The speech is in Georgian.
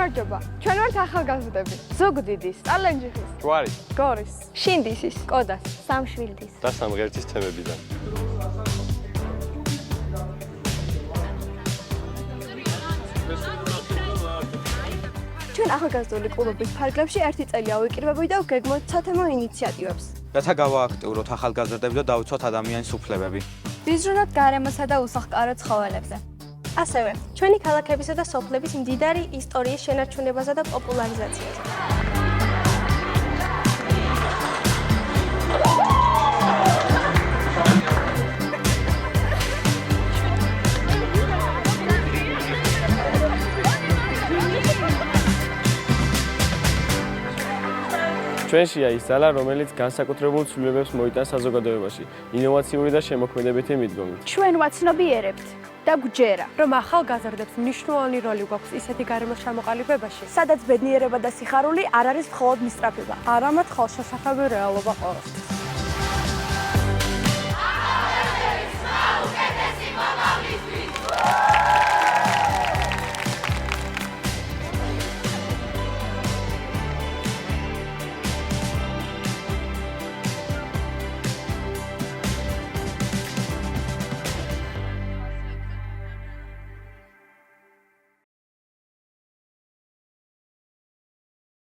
გამარჯობა. ჩვენ ვართ ახალგაზრდები. ზუგდიდის, ტალენჯიხის, ჯვარის, გორის, შინდისის, კოდას, სამშვილდის და სამღერდის თემებიდან. ჩვენ ახალგაზრდული კლუბების ფარგლებში ერთი წელია ვიკრიბებოდი და ვგეგმოთ სათემო ინიციატივებს. რათა გავააქტიუროთ ახალგაზრდები და დავიცვათ ადამიანის უფლებები. ვიზრუნოთ გარემოსა და უსახლკარო ცხოველებზე. ასევე, ჩვენი ქალაქებისა და სოფლების მდიდარი ისტორიის შენარჩუნებასა და პოპულარიზაციაზე. ჩვენშია ის ძალა, რომელიც განსაკუთრებულ ცვლილებებს მოიტანს საზოგადოებაში, ინოვაციური და შემოქმედებითი მიდგომით. ჩვენ ვაცნობიერებთ და გვჯერა, რომ ახალგაზრდებს მნიშვნელოვანი როლი გვაქვს ისეთი გარემოს ჩამოყალიბებაში, სადაც ბედნიერება და სიხარული არ არის მხოლოდ მისწრაფება, არამედ ხელშესახები რეალობა ყოველთვის. ახალგაზრდების უკეთესი მომავლისთვის!